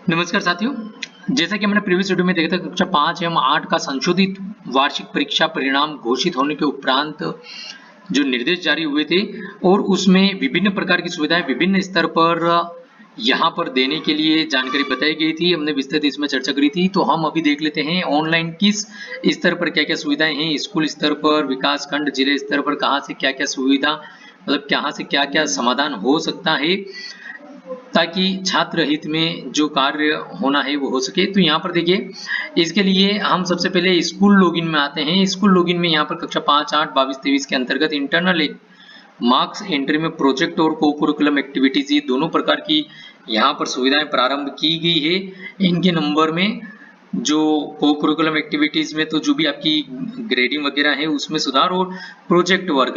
नमस्कार साथियों, जैसा कि हमने प्रीवियस वीडियो में देखा था कक्षा 5 एवं 8 का संशोधित वार्षिक परीक्षा परिणाम घोषित होने के उपरांत जो निर्देश जारी हुए थे और उसमें विभिन्न प्रकार की सुविधाएं विभिन्न स्तर पर यहाँ पर देने के लिए जानकारी बताई गई थी। हमने विस्तृत इसमें चर्चा करी थी, तो हम अभी देख लेते हैं ऑनलाइन किस स्तर पर क्या क्या सुविधाएं हैं, स्कूल स्तर पर, विकास खंड, जिले स्तर पर कहाँ से क्या क्या सुविधा, मतलब कहाँ से क्या क्या समाधान हो सकता है ताकि छात्र हित में जो कार्य होना है वो हो सके। तो यहाँ पर देखिए, इसके लिए हम सबसे पहले स्कूल लॉगिन में आते हैं। स्कूल लॉगिन में यहाँ पर कक्षा 5, 8, 22, 23 के अंतर्गत इंटरनल मार्क्स एंट्री में प्रोजेक्ट और को करिकुलम एक्टिविटीज, ये दोनों प्रकार की यहाँ पर सुविधाएं प्रारंभ की गई है। इनके नंबर में जो को करिकुलम एक्टिविटीज में तो जो भी आपकी ग्रेडिंग वगैरह है उसमें सुधार और प्रोजेक्ट वर्क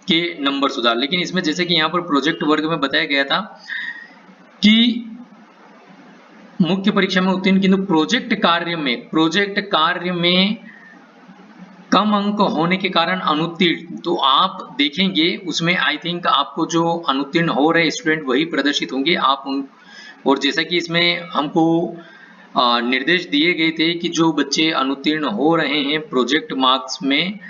के नंबर सुधार। लेकिन इसमें जैसे कि यहाँ पर प्रोजेक्ट वर्क में बताया गया था कि मुख्य परीक्षा में उत्तीर्ण किंतु प्रोजेक्ट कार्य में कम अंक होने के कारण अनुत्तीर्ण, तो आप देखेंगे उसमें आई थिंक आपको जो अनुत्तीर्ण हो रहे स्टूडेंट वही प्रदर्शित होंगे आप उन, और जैसा कि इसमें हमको निर्देश दिए गए थे कि जो बच्चे अनुत्तीर्ण हो रहे हैं प्रोजेक्ट मार्क्स में,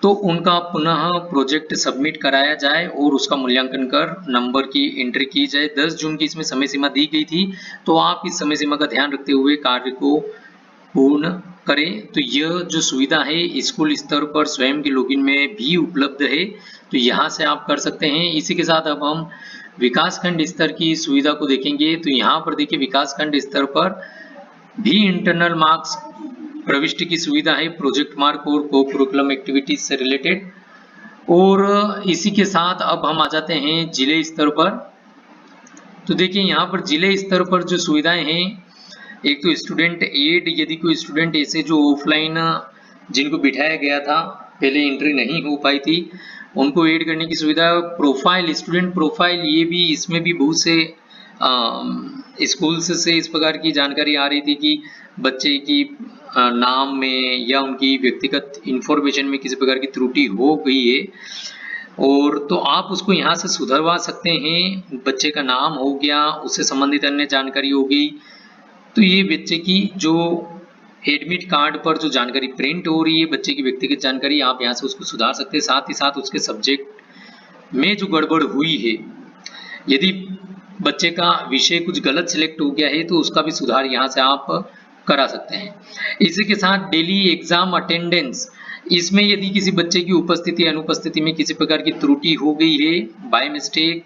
तो उनका पुनः प्रोजेक्ट सबमिट कराया जाए और उसका मूल्यांकन कर नंबर की एंट्री की जाए। 10 जून की इसमें समय सीमा दी गई थी, तो आप इस समय सीमा का ध्यान रखते हुए कार्य को पूर्ण करें। तो यह जो सुविधा है स्कूल स्तर पर स्वयं के लॉगिन में भी उपलब्ध है, तो यहाँ से आप कर सकते हैं। इसी के साथ अब हम विकासखंड स्तर की सुविधा को देखेंगे। तो यहाँ पर देखिए, विकासखंड स्तर पर भी इंटरनल मार्क्स प्रविष्टि की सुविधा है, प्रोजेक्ट मार्क और को करिकुलम एक्टिविटीज से रिलेटेड। और इसी के साथ अब हम आ जाते हैं जिले स्तर पर। तो देखिए, यहाँ पर जिले स्तर पर जो सुविधाएं हैं, एक तो स्टूडेंट एड, यदि कोई स्टूडेंट ऐसे जो ऑफलाइन जिनको बिठाया गया था पहले एंट्री नहीं हो पाई थी उनको एड करने की सुविधा। प्रोफाइल, स्टूडेंट प्रोफाइल, ये भी इसमें भी बहुत से स्कूल्स से इस प्रकार की जानकारी आ रही थी कि बच्चे की नाम में या उनकी व्यक्तिगत इंफॉर्मेशन में किसी प्रकार की त्रुटि हो गई है, और तो आप उसको यहाँ से सुधरवा सकते हैं। बच्चे का नाम हो गया, उससे संबंधित अन्य जानकारी हो गई, तो ये बच्चे की जो एडमिट कार्ड पर जो जानकारी प्रिंट हो रही है, बच्चे की व्यक्तिगत जानकारी, आप यहाँ से उसको सुधार सकते हैं। साथ ही साथ उसके सब्जेक्ट में जो गड़बड़ हुई है, यदि बच्चे का विषय कुछ गलत सिलेक्ट हो गया है तो उसका भी सुधार यहाँ से आप करा सकते हैं। इसी के साथ डेली एग्जाम अटेंडेंस, इसमें यदि किसी बच्चे की उपस्थिति अनुपस्थिति में किसी प्रकार की त्रुटि हो गई है बाय मिस्टेक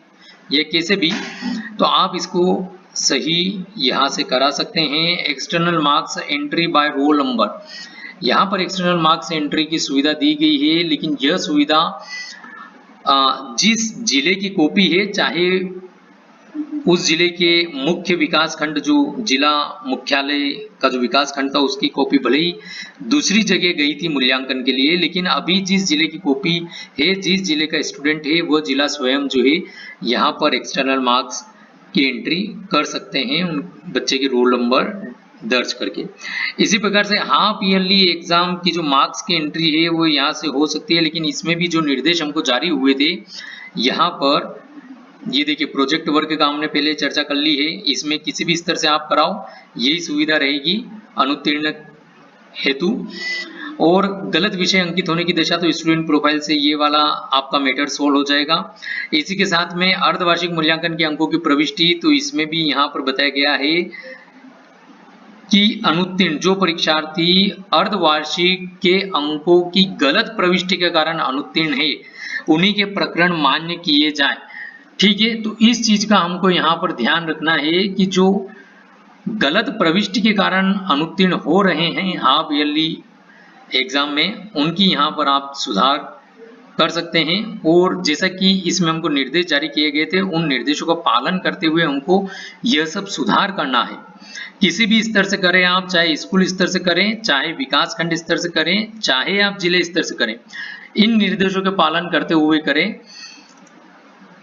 या कैसे भी, तो आप इसको सही यहाँ से करा सकते हैं। External marks entry by roll number, यहाँ पर एक्सटर्नल मार्क्स एंट्री की सुविधा दी गई है, लेकिन यह सुविधा जिस जिले की कॉपी है, चाहे उस जिले के मुख्य विकास खंड, जो जिला मुख्यालय का जो विकास खंड था उसकी कॉपी भले ही दूसरी जगह गई थी मूल्यांकन के लिए, लेकिन अभी जिस जिले की कॉपी है, जिस जिले का स्टूडेंट है, वह जिला स्वयं जो है यहाँ पर एक्सटर्नल मार्क्स की एंट्री कर सकते हैं उन बच्चे के रोल नंबर दर्ज करके। इसी प्रकार से हाफ ईयरली एग्जाम की जो मार्क्स की एंट्री है वो यहाँ से हो सकती है, लेकिन इसमें भी जो निर्देश हमको जारी हुए थे, यहाँ पर ये देखिए प्रोजेक्ट वर्क का हमने पहले चर्चा कर ली है, इसमें किसी भी स्तर से आप कराओ यही सुविधा रहेगी अनुत्तीर्ण हेतु। और गलत विषय अंकित होने की दशा, तो स्टूडेंट प्रोफाइल से ये वाला आपका मैटर सोल्व हो जाएगा। इसी के साथ में अर्धवार्षिक मूल्यांकन के अंकों की प्रविष्टि, तो इसमें भी यहाँ पर बताया गया है कि अनुत्तीर्ण जो परीक्षार्थी अर्धवार्षिक के अंकों की गलत प्रविष्टि के कारण अनुत्तीर्ण है, उन्हीं के प्रकरण मान्य किए जाए। ठीक है, तो इस चीज का हमको यहाँ पर ध्यान रखना है कि जो गलत प्रविष्टि के कारण अनुत्तीर्ण हो रहे हैं हाफ ईयरली एग्जाम में, उनकी यहाँ पर आप सुधार कर सकते हैं। और जैसा कि इसमें हमको निर्देश जारी किए गए थे, उन निर्देशों का पालन करते हुए हमको यह सब सुधार करना है। किसी भी स्तर से करें आप, चाहे स्कूल स्तर से करें, चाहे विकास खंड स्तर से करें, चाहे आप जिले स्तर से करें, इन निर्देशों के पालन करते हुए करें।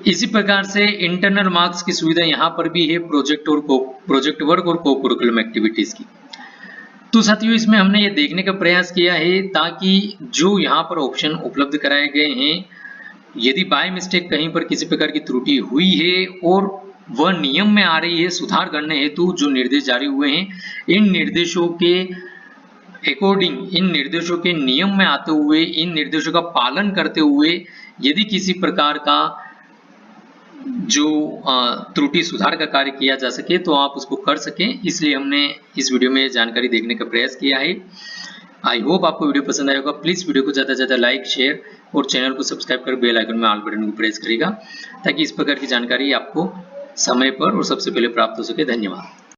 इसी प्रकार से इंटरनल मार्क्स की सुविधा यहाँ पर भी है, प्रोजेक्ट वर्क और को करिकुलम एक्टिविटीज की। तो साथियों, इसमें हमने ये देखने का प्रयास किया है ताकि जो यहाँ पर ऑप्शन उपलब्ध कराए गए हैं, यदि बाय मिस्टेक कहीं पर किसी प्रकार की त्रुटि हुई है और वह नियम में आ रही है सुधार करने हेतु जो निर्देश जारी हुए हैं, इन निर्देशों के अकॉर्डिंग, इन निर्देशों के नियम में आते हुए, इन निर्देशों का पालन करते हुए यदि किसी प्रकार का जो त्रुटि सुधार का कार्य किया जा सके तो आप उसको कर सकें, इसलिए हमने इस वीडियो में जानकारी देखने का प्रयास किया है। आई होप आपको वीडियो पसंद आएगा। प्लीज वीडियो को ज़्यादा से ज़्यादा लाइक, शेयर और चैनल को सब्सक्राइब कर बेल आइकन में ऑल बटन को प्रेस करेगा ताकि इस प्रकार की जानकारी आपको समय पर और सबसे पहले प्राप्त हो सके। धन्यवाद।